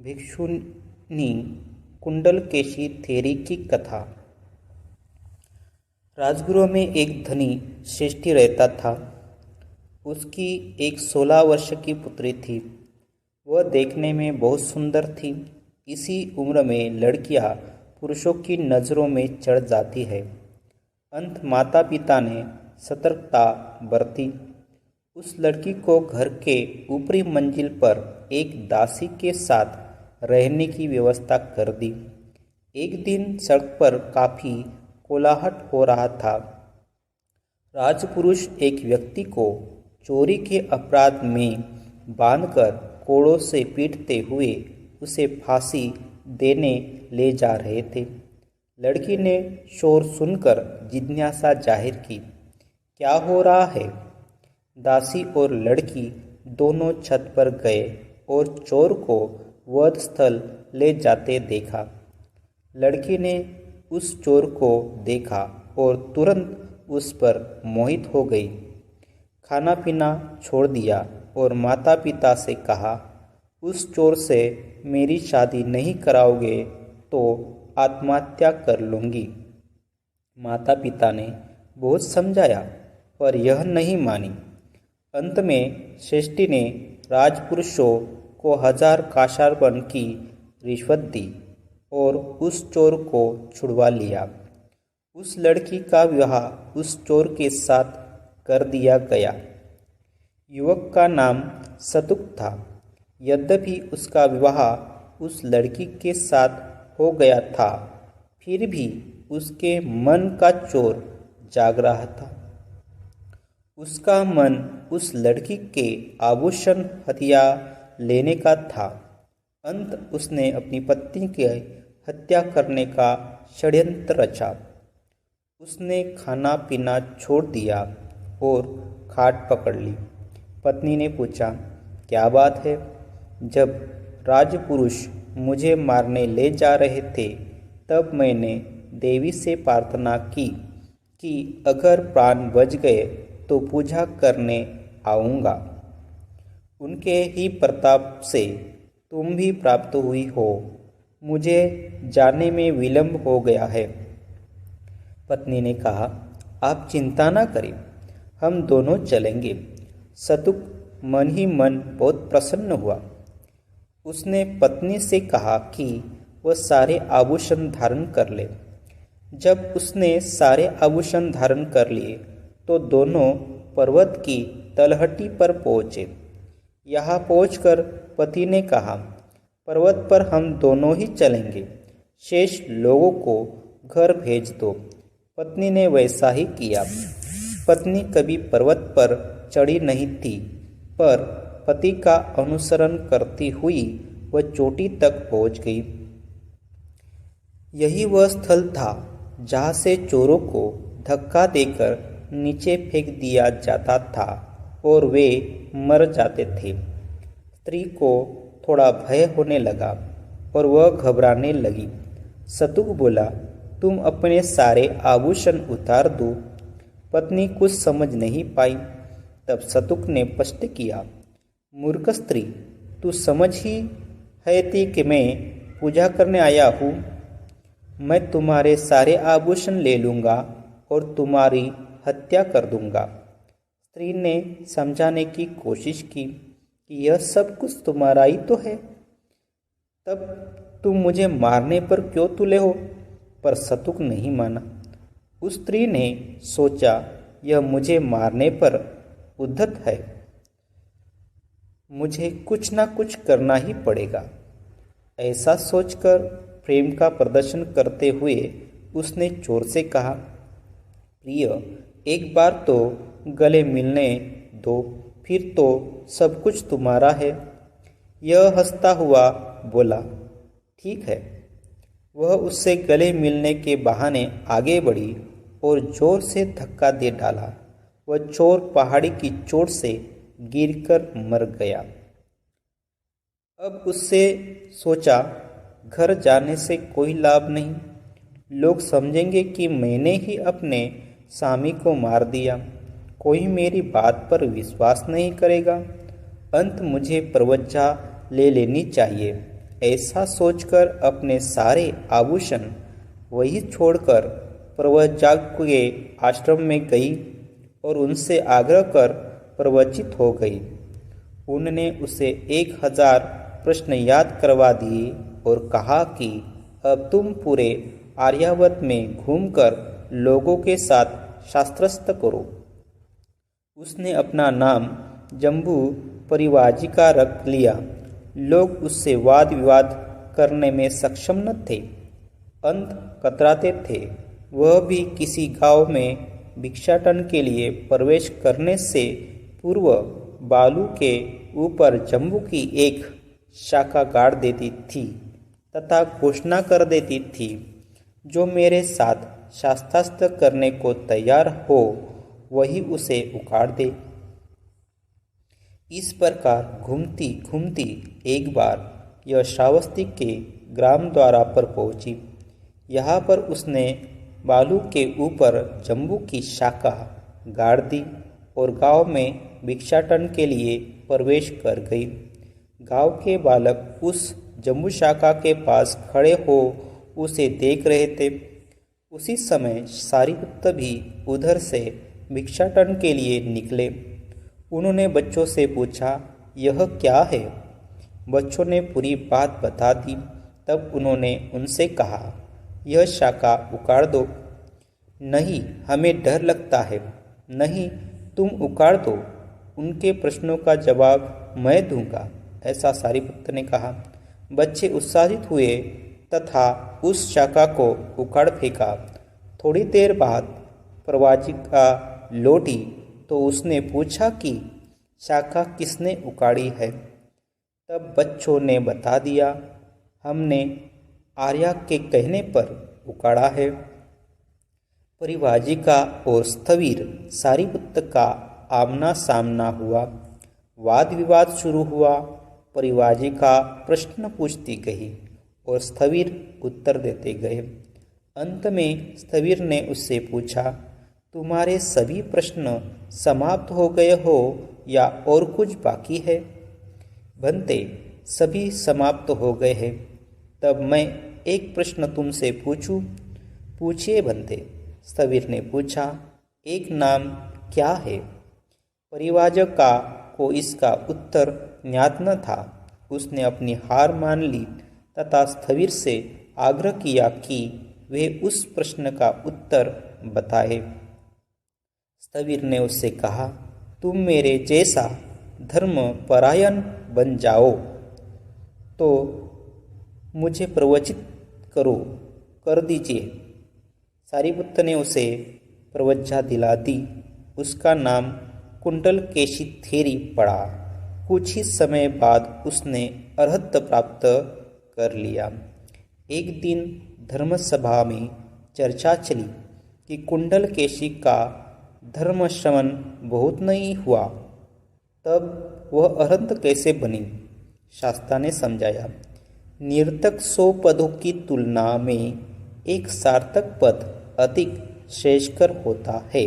भिक्षुनी कुंडलकेशी theory की कथा। राजगृह में एक धनी श्रेष्ठी रहता था। उसकी एक 16 वर्ष की पुत्री थी। वह देखने में बहुत सुंदर थी। इसी उम्र में लड़कियां पुरुषों की नज़रों में चढ़ जाती है। अंत माता पिता ने सतर्कता बरती। उस लड़की को घर के ऊपरी मंजिल पर एक दासी के साथ रहने की व्यवस्था कर दी। एक दिन सड़क पर काफी कोलाहट हो रहा था। राजपुरुष एक व्यक्ति को चोरी के अपराध में बांधकर कोड़ों से पीटते हुए उसे फांसी देने ले जा रहे थे। लड़की ने शोर सुनकर जिज्ञासा जाहिर की, क्या हो रहा है? दासी और लड़की दोनों छत पर गए और चोर को वध स्थल ले जाते देखा। लड़की ने उस चोर को देखा और तुरंत उस पर मोहित हो गई। खाना पीना छोड़ दिया और माता पिता से कहा, उस चोर से मेरी शादी नहीं कराओगे तो आत्महत्या कर लूँगी। माता पिता ने बहुत समझाया पर यह नहीं मानी। अंत में श्रेष्ठी ने राजपुरुषों को 1000 कांसारवन की रिश्वत दी और उस चोर को छुड़वा लिया। उस लड़की का विवाह उस चोर के साथ कर दिया गया। युवक का नाम सतुक था। यद्यपि उसका विवाह उस लड़की के साथ हो गया था, फिर भी उसके मन का चोर जाग रहा था। उसका मन उस लड़की के आभूषण हथियार लेने का था। अंत उसने अपनी पत्नी की हत्या करने का षड्यंत्र रचा। उसने खाना पीना छोड़ दिया और खाट पकड़ ली। पत्नी ने पूछा, क्या बात है? जब राजपुरुष मुझे मारने ले जा रहे थे तब मैंने देवी से प्रार्थना की कि अगर प्राण बच गए तो पूजा करने आऊँगा। उनके ही प्रताप से तुम भी प्राप्त हुई हो। मुझे जाने में विलंब हो गया है। पत्नी ने कहा, आप चिंता न करें, हम दोनों चलेंगे। सतुक मन ही मन बहुत प्रसन्न हुआ। उसने पत्नी से कहा कि वह सारे आभूषण धारण कर ले। जब उसने सारे आभूषण धारण कर लिए तो दोनों पर्वत की तलहटी पर पहुँचे। यहाँ पहुंचकर पति ने कहा, पर्वत पर हम दोनों ही चलेंगे, शेष लोगों को घर भेज दो। पत्नी ने वैसा ही किया। पत्नी कभी पर्वत पर चढ़ी नहीं थी, पर पति का अनुसरण करती हुई वह चोटी तक पहुंच गई। यही वह स्थल था जहाँ से चोरों को धक्का देकर नीचे फेंक दिया जाता था और वे मर जाते थे। स्त्री को थोड़ा भय होने लगा और वह घबराने लगी। सतुक बोला, तुम अपने सारे आभूषण उतार दो। पत्नी कुछ समझ नहीं पाई। तब सतुक ने स्पष्ट किया, मूर्ख स्त्री, तू समझ ही है थी कि मैं पूजा करने आया हूँ। मैं तुम्हारे सारे आभूषण ले लूँगा और तुम्हारी हत्या कर दूँगा। स्त्री ने समझाने की कोशिश की कि यह सब कुछ तुम्हारा ही तो है, तब तुम मुझे मारने पर क्यों तुले हो? पर सतुक नहीं माना। उस स्त्री ने सोचा, यह मुझे मारने पर उद्धत है, मुझे कुछ ना कुछ करना ही पड़ेगा। ऐसा सोचकर प्रेम का प्रदर्शन करते हुए उसने चोर से कहा, प्रिय, एक बार तो गले मिलने दो, फिर तो सब कुछ तुम्हारा है। यह हंसता हुआ बोला, ठीक है। वह उससे गले मिलने के बहाने आगे बढ़ी और जोर से धक्का दे डाला। वह चोर पहाड़ी की चोट से गिरकर मर गया। अब उससे सोचा, घर जाने से कोई लाभ नहीं। लोग समझेंगे कि मैंने ही अपने स्वामी को मार दिया। कोई मेरी बात पर विश्वास नहीं करेगा। अंत मुझे प्रवज्जा ले लेनी चाहिए। ऐसा सोचकर अपने सारे आभूषण वही छोड़कर प्रव्रजा के आश्रम में गई और उनसे आग्रह कर प्रवचित हो गई। उन्होंने उसे 1000 प्रश्न याद करवा दिए और कहा कि अब तुम पूरे आर्यावर्त में घूमकर लोगों के साथ शास्त्रस्थ करो। उसने अपना नाम जम्बू परिवाजिका रख लिया। लोग उससे वाद विवाद करने में सक्षम न थे। अंत कतराते थे। वह भी किसी गांव में भिक्षाटन के लिए प्रवेश करने से पूर्व बालू के ऊपर जम्बू की एक शाखा गाड़ देती थी तथा घोषणा कर देती थी, जो मेरे साथ शास्त्रास्त्र करने को तैयार हो वही उसे उखाड़ दे। इस प्रकार घूमती घूमती एक बार यह श्रावस्ती के ग्राम द्वारा पर पहुंची। यहाँ पर उसने बालू के ऊपर जम्बू की शाखा गाड़ दी और गांव में भिक्षाटन के लिए प्रवेश कर गई। गांव के बालक उस जम्बू शाखा के पास खड़े हो उसे देख रहे थे। उसी समय सारिपुत्र भी उधर से भिक्षाटन के लिए निकले। उन्होंने बच्चों से पूछा, यह क्या है? बच्चों ने पूरी बात बता दी। तब उन्होंने उनसे कहा, यह शाखा उखाड़ दो। नहीं, हमें डर लगता है। नहीं, तुम उखाड़ दो। उनके प्रश्नों का जवाब मैं दूंगा, ऐसा सारिपुत्र ने कहा। बच्चे उत्साहित हुए तथा उस शाखा को उखाड़ फेंका। थोड़ी देर बाद प्रवाजिका लौटी तो उसने पूछा कि शाखा किसने उखाड़ी है। तब बच्चों ने बता दिया, हमने आर्या के कहने पर उखाड़ा है। परिवाजिका और स्थविर सारिपुत्र का आमना सामना हुआ। वाद विवाद शुरू हुआ। परिवाजिका प्रश्न पूछती गई और स्थविर उत्तर देते गए। अंत में स्थविर ने उससे पूछा, तुम्हारे सभी प्रश्न समाप्त हो गए हो या और कुछ बाकी है? बंते, सभी समाप्त हो गए हैं। तब मैं एक प्रश्न तुमसे पूछूं? पूछिए बंते, स्थविर ने पूछा। एक नाम क्या है? परिवाजिका को इसका उत्तर ज्ञात न था। उसने अपनी हार मान ली तथा स्थविर से आग्रह किया कि वे उस प्रश्न का उत्तर बताए। स्थविर ने उससे कहा, तुम मेरे जैसा धर्म परायण बन जाओ तो मुझे प्रवचित कर दीजिए। सारिपुत्र ने उसे प्रवज्जा दिला दी। उसका नाम कुंडलकेशी थेरी पड़ा। कुछ ही समय बाद उसने अर्हत प्राप्त कर लिया। एक दिन धर्मसभा में चर्चा चली कि कुंडलकेशी का धर्म श्रवण बहुत नहीं हुआ, तब वह अरहंत कैसे बनी? शास्त्रा ने समझाया, निरर्थक 100 पदों की तुलना में एक सार्थक पद अधिक श्रेयस्कर होता है।